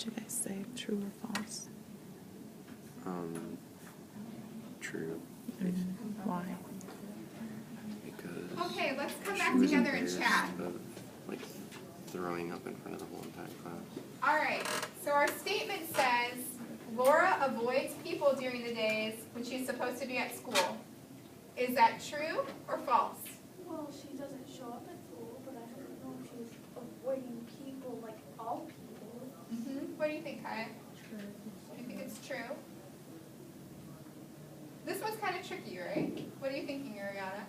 you guys say? True or false? True. Why? Because Okay, let's come she back was together and embarrassed chat. of, like, throwing up in front of the whole entire class. All right, so our statement says, Laura avoids people during the days when she's supposed to be at school. Is that true or false? Well, she doesn't show up at school, but I don't know if she's avoiding people, like all people. What do you think, Kaya? True. Do you think it's true? This one's kind of tricky, right? What are you thinking, Ariana?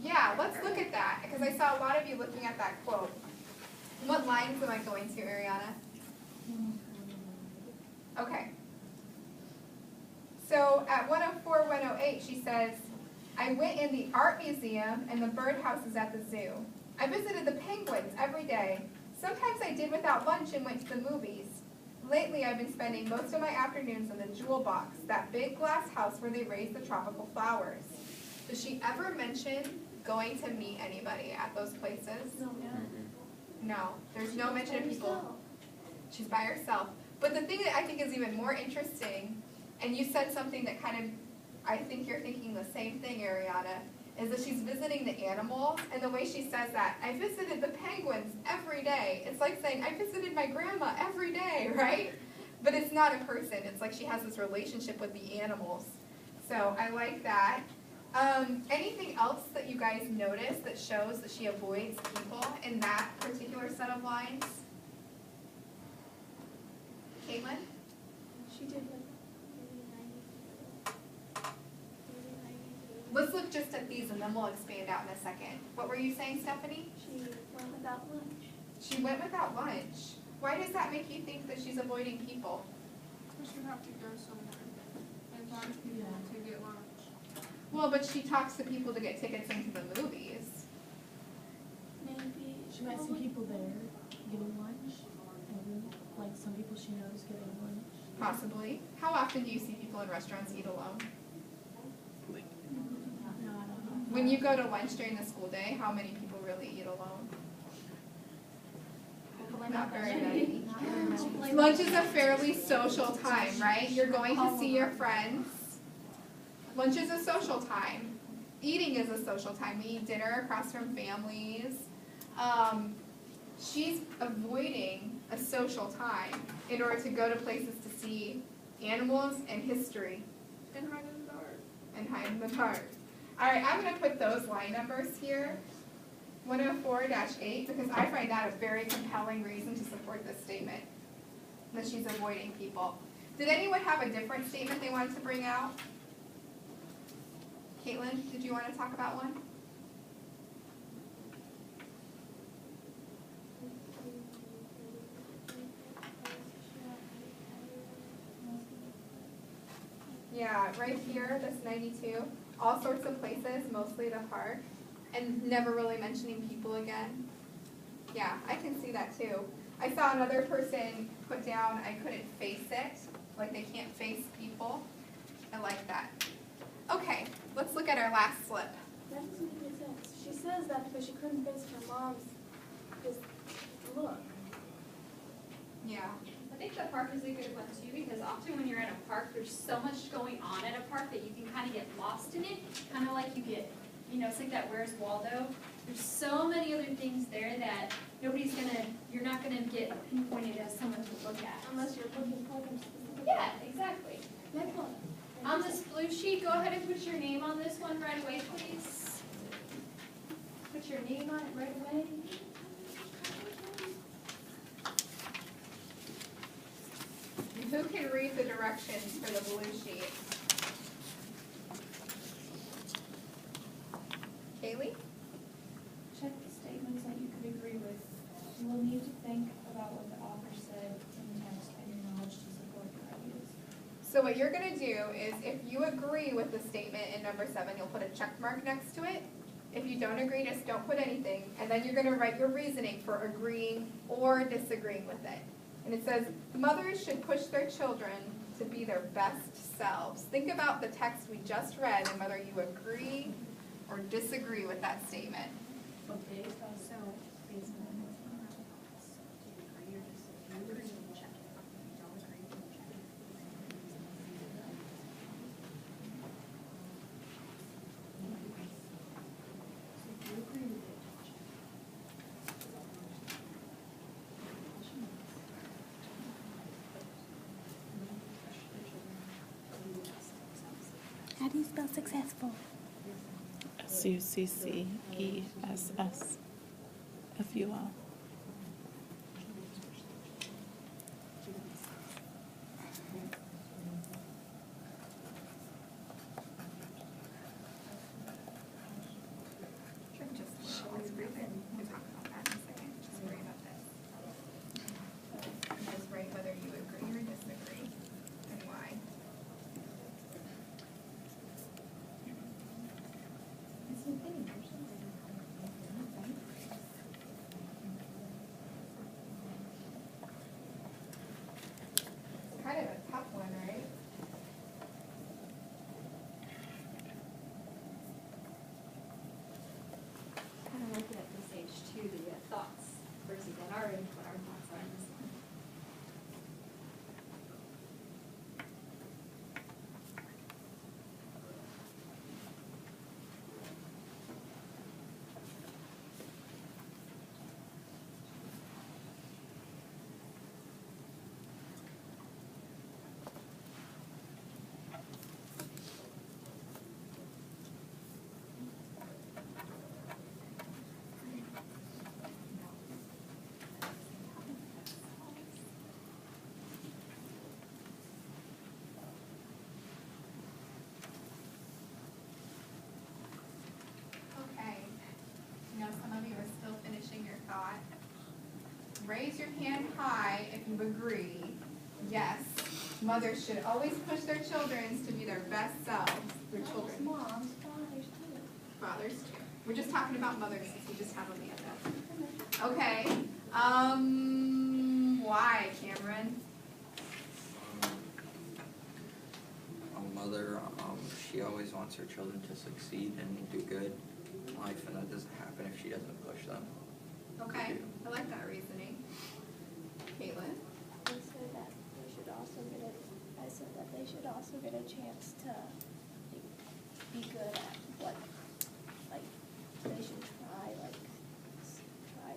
Yeah, let's look at that, because I saw a lot of you looking at that quote. What lines am I going to, Ariana? Okay. So at 104, 108, she says, I went in the art museum and the birdhouses at the zoo. I visited the penguins every day. Sometimes I did without lunch and went to the movies. Lately, I've been spending most of my afternoons in the Jewel Box, that big glass house where they raise the tropical flowers. Does she ever mention going to meet anybody at those places? No. No, there's no mention of people. She's by herself. But the thing that I think is even more interesting, and you said something that kind of, I think you're thinking the same thing, Ariana, is that she's visiting the animals, and the way she says that, I visited the penguins every day. It's like saying, I visited my grandma every day, right? But it's not a person. It's like she has this relationship with the animals. So I like that. Anything else that you guys notice that shows that she avoids people in that particular set of lines? Caitlin? She did like Let's look just at these and then we'll expand out in a second. What were you saying, Stephanie? she went without lunch. She went without lunch. Why does that make you think that she's avoiding people? Because you have to go somewhere and find people to get lunch. Well, but she talks to people to get tickets into the movies. Maybe She might see people there getting lunch, and like some people she knows getting lunch. Possibly. How often do you see people in restaurants eat alone? Like, No, I don't know. When you go to lunch during the school day, how many people really eat alone? Not very many. Not very many. Lunch is a fairly social time, right? You're going to see your friends. Lunch is a social time. Eating is a social time. We eat dinner across from families. She's avoiding a social time in order to go to places to see animals and history. And hide in the dark. And hide in the dark. All right, I'm going to put those line numbers here, 104-8, because I find that a very compelling reason to support this statement, that she's avoiding people. Did anyone have a different statement they wanted to bring out? Caitlin, did you want to talk about one? Yeah, right here, this 92, all sorts of places, mostly the park, and never really mentioning people again. Yeah, I can see that too. I saw another person put down, I couldn't face it, like they can't face people. I like that. Okay, let's look at our last slip. That doesn't make any sense. She says that because she couldn't face her mom's just look. Yeah. I think the park is a good one too, because often when you're at a park, there's so much going on at a park that you can kind of get lost in it. Kind of like you get, it's like that Where's Waldo? There's so many other things there that you're not gonna get pinpointed as someone to look at. Unless you're looking for them specifically. Yeah, exactly. Like what? On this blue sheet, go ahead and put your name on this one right away, please. Put your name on it right away. Who can read the directions for the blue sheet? Kaylee? Check the statements that you could agree with. You will need to think about what the author said in the text and your knowledge to support your ideas. So what you're going to do is if you agree with the statement in number 7, you'll put a check mark next to it. If you don't agree, just don't put anything. And then you're going to write your reasoning for agreeing or disagreeing with it. And it says, mothers should push their children to be their best selves. Think about the text we just read and whether you agree or disagree with that statement? So, based on do you agree or disagree? Check it. If you don't agree, then check it. So if you agree with it, check it. How do you spell successful? SUCCESSFUL. Sure, just let's breathe in. We'll talk about that in a second. Just worry about this. Just write whether you agree or disagree and why. It's kind of a tough one, right? Kind of looking at this age too, the thoughts versus at our age, what our thoughts are on this one. Okay. Now some of you are still finishing your thought. Raise your hand high if you agree. Yes, mothers should always push their children to be their best selves. Their children. Moms, fathers too. Fathers too. We're just talking about mothers since we just have Amanda. Okay. Why, Cameron? A mother, she always wants her children to succeed and do good in life, and that doesn't happen if she doesn't push them. Okay, I like that reasoning. Caitlin? I said that they should also get I said that they should also get a chance to be good at what, like, they should try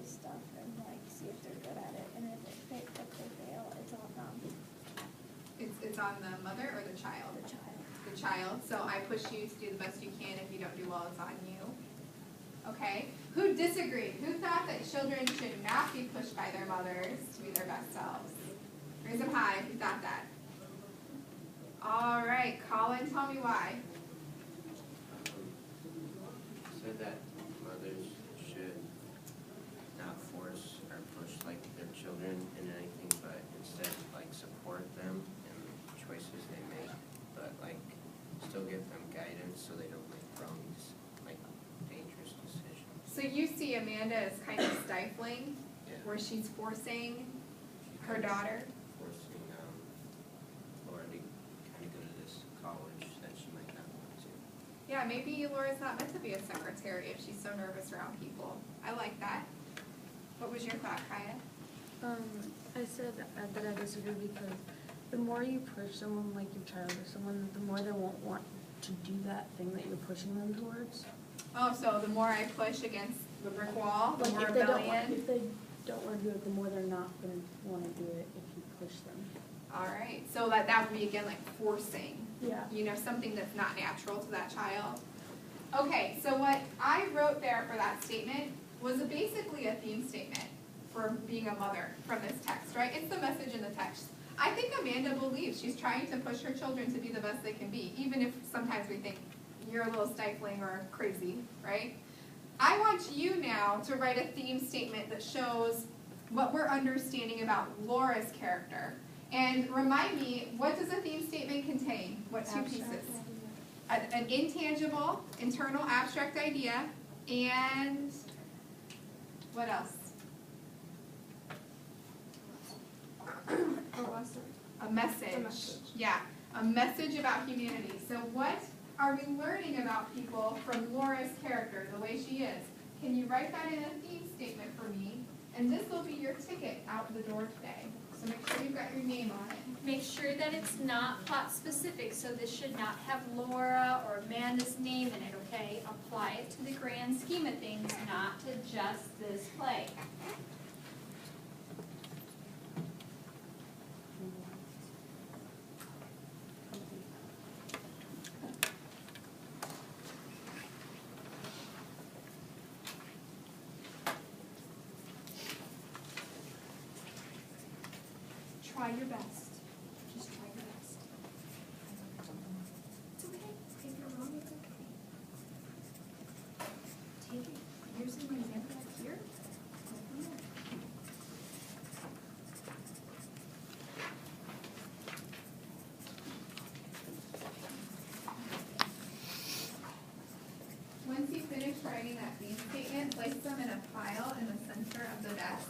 stuff and like see if they're good at it, and if they fail, it's on them, It's on the mother or the child? the child. The child. So I push you to do the best you can. If you don't do well, it's on you. Okay. Who disagreed? Who thought that children should not be pushed by their mothers to be their best selves? Raise them high if you thought that. All right, Colin, tell me why. Said that mothers should not force or push like their children in anything, but instead like support them in the choices they make, but like still give them guidance so they don't make wrong, like dangerous decisions. So you see Amanda as kind of stifling, Yeah. where she's forcing her daughter. Forcing Laura to kind of go to this college that she might not want to. Yeah, maybe Laura's not meant to be a secretary if she's so nervous around people. I like that. What was your thought, Kaya? I said that I disagree because the more you push someone like your child or someone, the more they won't want to do that thing that you're pushing them towards. Oh, so the more I push against the brick wall, the Like more if they don't want, rebellion? if they don't want to do it, the more they're not gonna want to do it if you push them. All right, so that would be again like forcing, Yeah. you know, something that's not natural to that child. Okay, so what I wrote there for that statement was basically a theme statement for being a mother from this text, right? It's the message in the text. I think Amanda believes she's trying to push her children to be the best they can be, even if sometimes we think you're a little stifling or crazy, right? I want you now to write a theme statement that shows what we're understanding about Laura's character. And remind me, what does a theme statement contain? What two pieces? An intangible, internal abstract idea, and what else? A message. A message. Yeah, a message about humanity. So what are we learning about people from Laura's character, the way she is? Can you write that in a theme statement for me? And this will be your ticket out the door today. So make sure you've got your name on it. Make sure that it's not plot specific, so this should not have Laura or Amanda's name in it, okay? Apply it to the grand scheme of things, not to just this play. Try your best. Just try your best. It's okay. If you're wrong, it's okay. Take it. Here's an example right here. Go from there. Once you finish writing that theme statement, place them in a pile in the center of the desk.